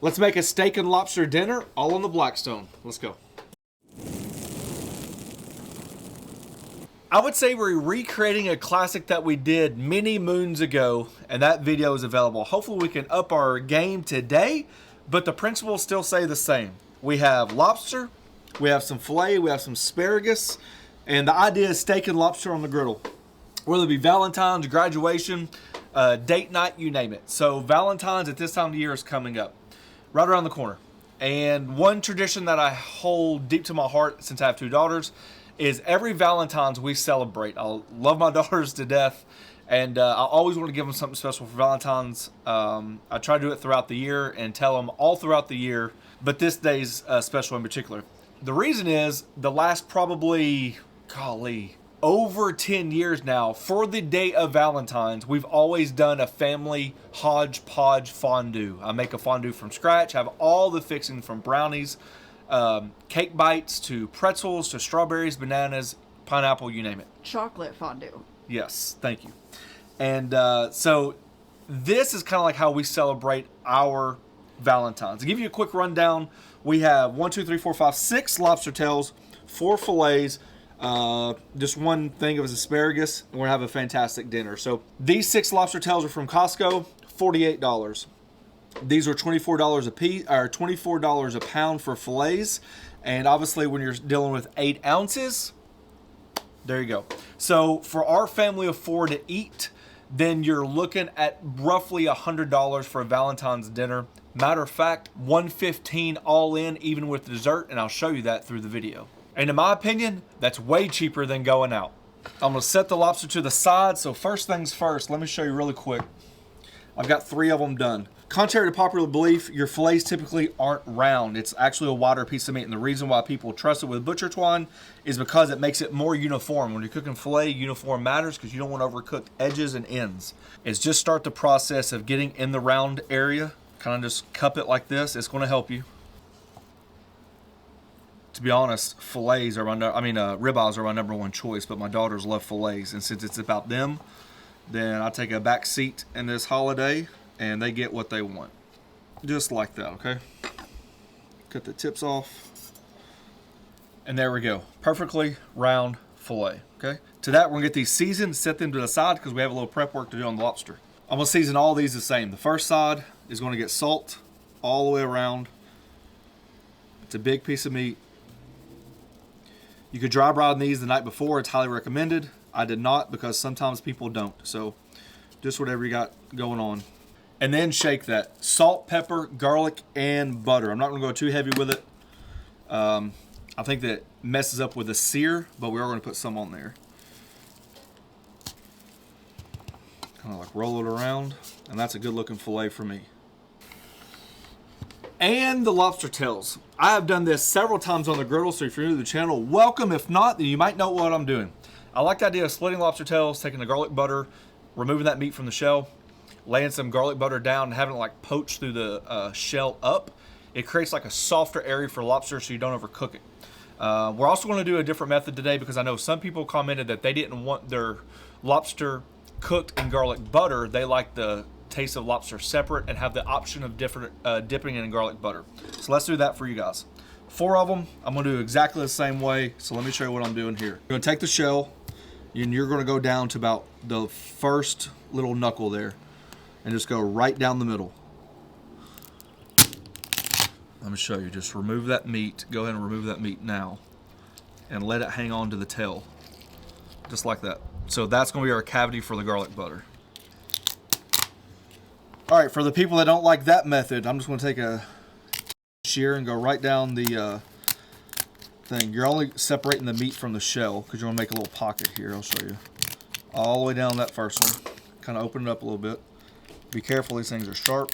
Let's make a steak and lobster dinner all on the Blackstone. Let's go. I would say we're recreating a classic that we did many moons ago, and that video is available. Hopefully we can up our game today, but the principles still say the same. We have lobster, we have some filet, we have some asparagus, and the idea is steak and lobster on the griddle. Whether it be Valentine's, graduation, date night, you name it. So Valentine's at this time of the year is coming up, right around the corner. And one tradition that I hold deep to my heart since I have 2 daughters is every Valentine's we celebrate. I love my daughters to death, and I always want to give them something special for Valentine's. I try to do it throughout the year and tell them all throughout the year, but this day's special in particular. The reason is the last probably, golly, over 10 years now, for the day of Valentine's, we've always done a family hodgepodge fondue. I make a fondue from scratch, have all the fixing from brownies, cake bites to pretzels to strawberries, bananas, pineapple, you name it. Chocolate fondue. Yes, thank you. And so this is kind of like how we celebrate our Valentine's. To give you a quick rundown, we have 6 lobster tails, 4 fillets, just 1 thing of asparagus, and we're gonna have a fantastic dinner. So these 6 lobster tails are from Costco, $48. These are $24 a piece, or $24 a pound for fillets. And obviously when you're dealing with 8 ounces, there you go. So for our family of 4 to eat, then you're looking at roughly $100 for a Valentine's dinner. Matter of fact, $115 all in, even with dessert, and I'll show you that through the video. And in my opinion, that's way cheaper than going out. I'm gonna set the lobster to the side. So first things first, let me show you really quick. I've got 3 of them done. Contrary to popular belief, your fillets typically aren't round. It's actually a wider piece of meat. And the reason why people trust it with butcher twine is because it makes it more uniform. When you're cooking filet, uniform matters because you don't want overcooked edges and ends. It's just start the process of getting in the round area. Kind of just cup it like this. It's going to help you. To be honest, fillets are ribeyes are my #1 choice, but my daughters love fillets. And since it's about them, then I take a back seat in this holiday and they get what they want. Just like that, okay? Cut the tips off. And there we go. Perfectly round fillet, okay? To that, we're gonna get these seasoned, set them to the side because we have a little prep work to do on the lobster. I'm gonna season all these the same. The first side is gonna get salt all the way around. It's a big piece of meat. You could dry brine these the night before. It's highly recommended. I did not because sometimes people don't. So just whatever you got going on. And then shake that. Salt, pepper, garlic, and butter. I'm not going to go too heavy with it. I think that messes up with the sear, but we are going to put some on there. Kind of like roll it around. And that's a good looking fillet for me. And the lobster tails. I have done this several times on the griddle, so if you're new to the channel, welcome. If not, then you might know what I'm doing. I like the idea of splitting lobster tails, taking the garlic butter, removing that meat from the shell, laying some garlic butter down and having it like poach through the shell up. It creates like a softer area for lobster so you don't overcook it. We're also going to do a different method today because I know some people commented that they didn't want their lobster cooked in garlic butter. They like the taste of lobster separate and have the option of different dipping in garlic butter. So let's do that for you guys. 4 of them. I'm going to do exactly the same way. So let me show you what I'm doing here. You're going to take the shell and you're going to go down to about the first little knuckle there and just go right down the middle. Let me show you. Just remove that meat. Go ahead and remove that meat now and let it hang on to the tail. Just like that. So that's going to be our cavity for the garlic butter. All right, for the people that don't like that method, I'm just going to take a shear and go right down the thing. You're only separating the meat from the shell because you're going to make a little pocket here. I'll show you. All the way down that first one. Kind of open it up a little bit. Be careful, these things are sharp.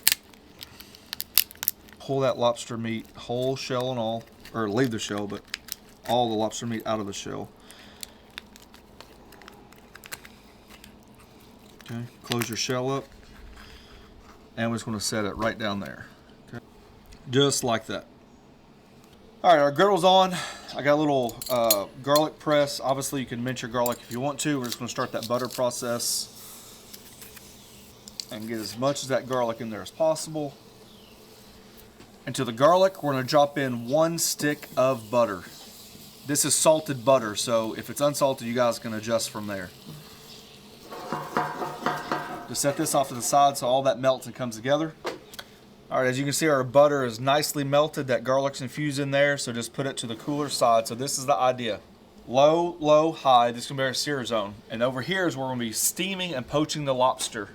Pull that lobster meat, whole shell and all, or leave the shell, but all the lobster meat out of the shell. Okay, close your shell up. And we're just going to set it right down there. Okay. Just like that. All right, our griddle's on. I got a little garlic press. Obviously, you can mince your garlic if you want to. We're just going to start that butter process and get as much of that garlic in there as possible. And to the garlic, we're going to drop in 1 stick of butter. This is salted butter, so if it's unsalted, you guys can adjust from there. Just set this off to the side so all that melts and comes together. All right, as you can see, our butter is nicely melted. That garlic's infused in there, so just put it to the cooler side. So this is the idea. Low, low, high. This is going to be our sear zone. And over here is where we're going to be steaming and poaching the lobster.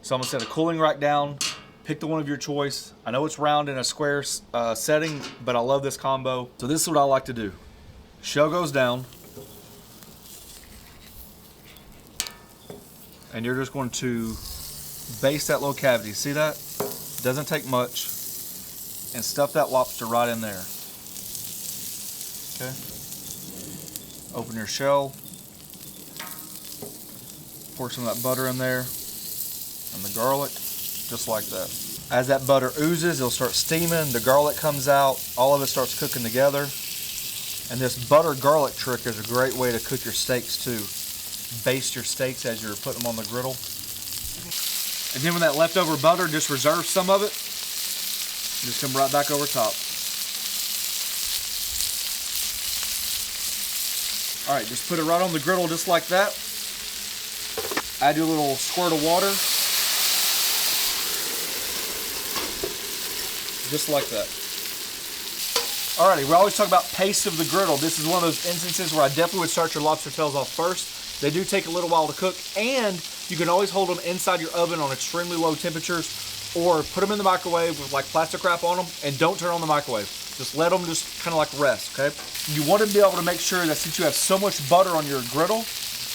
So I'm going to set a cooling rack down. Pick the one of your choice. I know it's round in a square setting, but I love this combo. So this is what I like to do. Shell goes down. And you're just going to baste that little cavity. See that? Doesn't take much. And stuff that lobster right in there. Okay. Open your shell. Pour some of that butter in there. And the garlic. Just like that. As that butter oozes, it'll start steaming, the garlic comes out, all of it starts cooking together. And this butter garlic trick is a great way to cook your steaks too. Baste your steaks as you're putting them on the griddle. And then with that leftover butter, just reserve some of it. Just come right back over top. All right, just put it right on the griddle just like that. Add your little squirt of water. Just like that. Alrighty, we always talk about pace of the griddle. This is one of those instances where I definitely would start your lobster tails off first. They do take a little while to cook, and you can always hold them inside your oven on extremely low temperatures, or put them in the microwave with like plastic wrap on them, and don't turn on the microwave. Just let them just kind of like rest, okay? You want to be able to make sure that since you have so much butter on your griddle,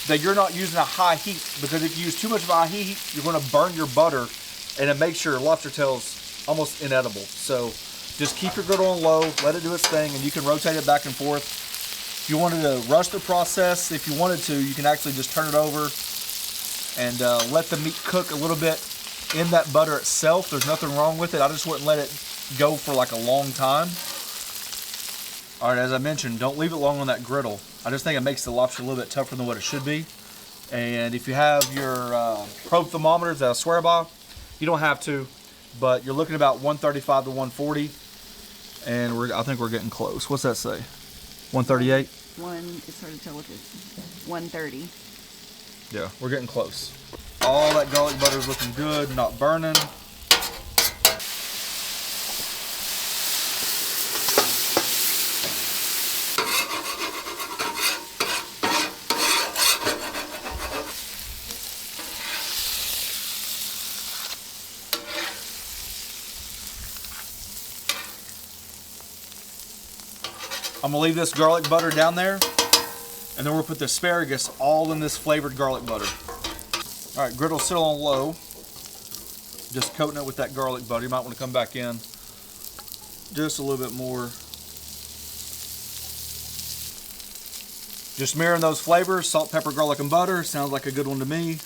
that you're not using a high heat, because if you use too much of a high heat, you're going to burn your butter, and it makes your lobster tails almost inedible. So just keep your griddle on low, let it do its thing, and you can rotate it back and forth. If you wanted to rush the process, if you wanted to, you can actually just turn it over and let the meat cook a little bit in that butter itself. There's nothing wrong with it. I just wouldn't let it go for like a long time. All right, as I mentioned, don't leave it long on that griddle. I just think it makes the lobster a little bit tougher than what it should be. And if you have your probe thermometers that I swear by, you don't have to. But you're looking at about 135 to 140, and I think we're getting close. What's that say? 138? It's hard to tell what it is. 130. Yeah, we're getting close. All that garlic butter is looking good, not burning. I'm gonna leave this garlic butter down there, and then we'll put the asparagus all in this flavored garlic butter. All right, griddle's still on low. Just coating it with that garlic butter. You might want to come back in just a little bit more. Just mirroring those flavors, salt, pepper, garlic, and butter. Sounds like a good one to me.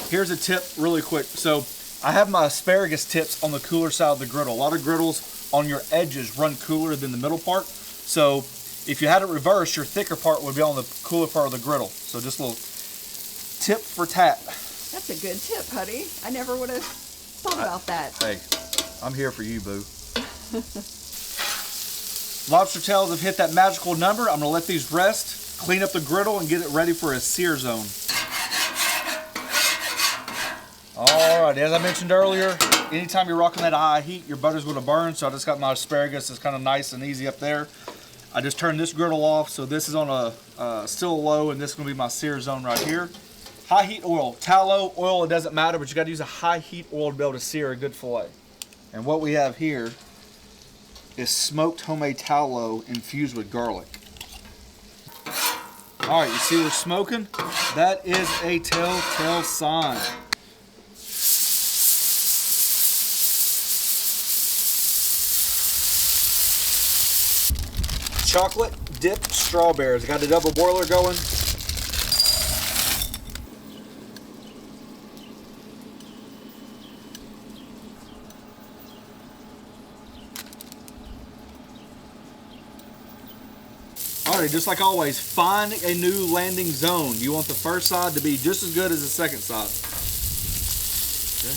Here's a tip really quick. So I have my asparagus tips on the cooler side of the griddle. A lot of griddles on your edges run cooler than the middle part. So if you had it reversed, your thicker part would be on the cooler part of the griddle. So just a little tip for tat. That's a good tip, Huddy. I never would have thought about that. Hey, I'm here for you, boo. Lobster tails have hit that magical number. I'm gonna let these rest, clean up the griddle, and get it ready for a sear zone. All right, as I mentioned earlier, anytime you're rocking that high heat, your butter's gonna burn, so I just got my asparagus. It's kind of nice and easy up there. I just turned this griddle off, so this is on a still low, and this is gonna be my sear zone right here. High heat oil, tallow, oil, it doesn't matter, but you gotta use a high heat oil to be able to sear a good filet. And what we have here is smoked homemade tallow infused with garlic. All right, you see we're smoking? That is a telltale sign. Chocolate dipped strawberries. I got the double boiler going. All right, Alrighty, just like always, find a new landing zone. You want the first side to be just as good as the second side. Okay.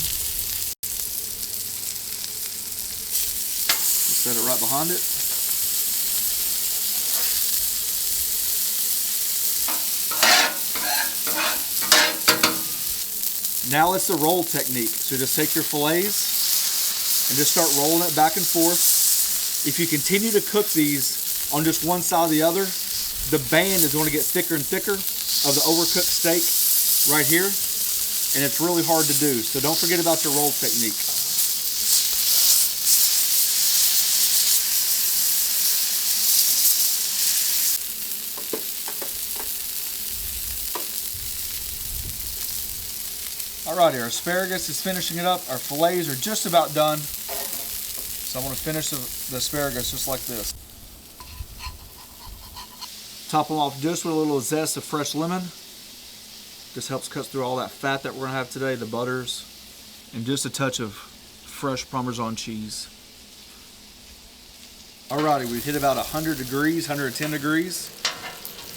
Set it right behind it. Now it's the roll technique. So just take your fillets and just start rolling it back and forth. If you continue to cook these on just one side or the other, the band is going to get thicker and thicker of the overcooked steak right here, and it's really hard to do. So don't forget about your roll technique. Alrighty, our asparagus is finishing it up. Our fillets are just about done. So I'm going to finish the asparagus just like this. Top them off just with a little zest of fresh lemon. Just helps cut through all that fat that we're going to have today, the butters, and just a touch of fresh Parmesan cheese. Alrighty, we've hit about 100 degrees, 110 degrees.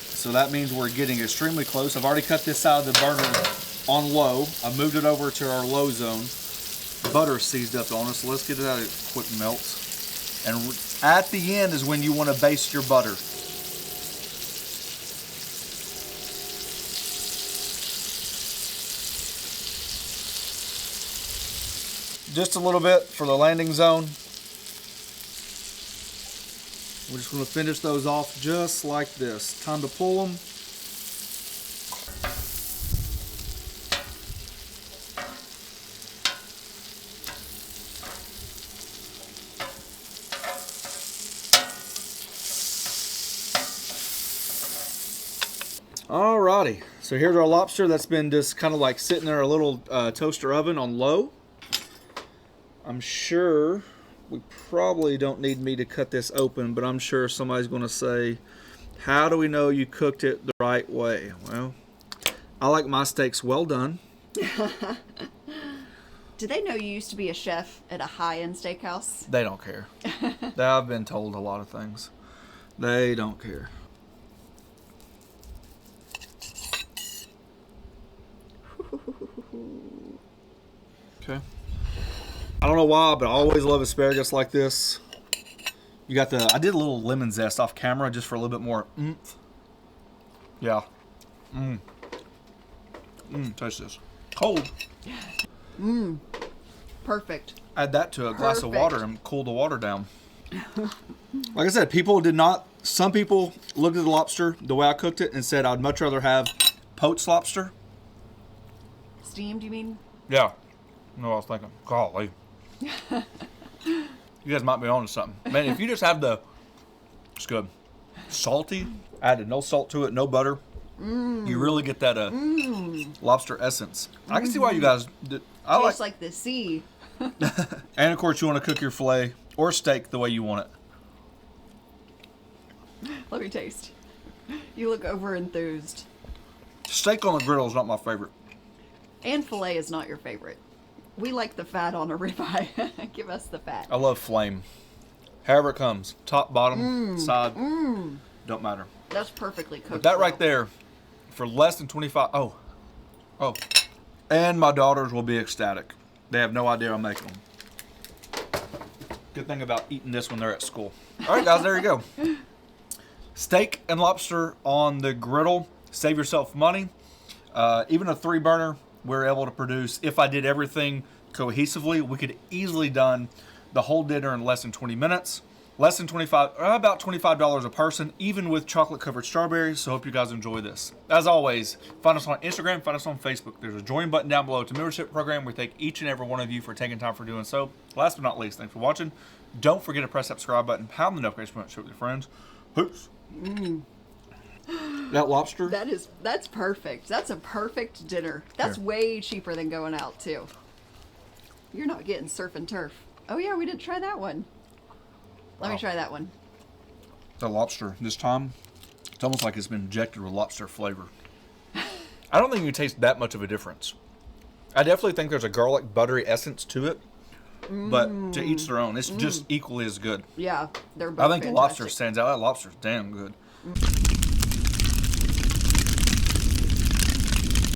So that means we're getting extremely close. I've already cut this side of the burner on low. I moved it over to our low zone. Butter seized up on us, so let's get it out of quick melt. And at the end is when you want to baste your butter. Just a little bit for the landing zone. We're just going to finish those off just like this. Time to pull them. Alrighty, so here's our lobster that's been just kind of like sitting in our little toaster oven on low. I'm sure we probably don't need me to cut this open, but I'm sure somebody's going to say, how do we know you cooked it the right way? Well, I like my steaks well done. Do they know you used to be a chef at a high-end steakhouse? They don't care. I've been told a lot of things. They don't care. Okay. I don't know why, but I always love asparagus like this. You got I did a little lemon zest off camera just for a little bit more oomph. Yeah. Taste this. Cold. Perfect. Add that to a glass of water and cool the water down. Like I said, some people looked at the lobster the way I cooked it and said I'd much rather have poached lobster. Steamed, you mean? Yeah. No, I was thinking, golly. You guys might be on to something. Man, if you just have it's good. Salty, added no salt to it, no butter. You really get that lobster essence. I can see why you guys did. Tastes like the sea. And of course, you want to cook your filet or steak the way you want it. Let me taste. You look over enthused. Steak on the griddle is not my favorite. And filet is not your favorite. We like the fat on a ribeye. Give us the fat. I love flame. However it comes. Top, bottom, side. Don't matter. That's perfectly cooked. But that right there, for less than 25... Oh. And my daughters will be ecstatic. They have no idea I'm making them. Good thing about eating this when they're at school. All right, guys, there you go. Steak and lobster on the griddle. Save yourself money. Even a 3-burner, we're able to produce. If I did everything cohesively, we could easily done the whole dinner in less than 20 minutes. Less than about $25 a person, even with chocolate covered strawberries. So hope you guys enjoy this. As always, find us on Instagram, find us on Facebook. There's a join button down below to membership program. We thank each and every one of you for taking time for doing so. Last but not least, thanks for watching. Don't forget to press that subscribe button, pound the notification button, share with your friends. Peace. That lobster? That's perfect. That's a perfect dinner. That's way cheaper than going out too. You're not getting surf and turf. Oh yeah, we didn't try that one. Let me try that one. The lobster this time, it's almost like it's been injected with lobster flavor. I don't think you taste that much of a difference. I definitely think there's a garlic buttery essence to it, but to each their own. It's just equally as good. Yeah, they're both I think fantastic. the lobster stands out. That lobster's damn good.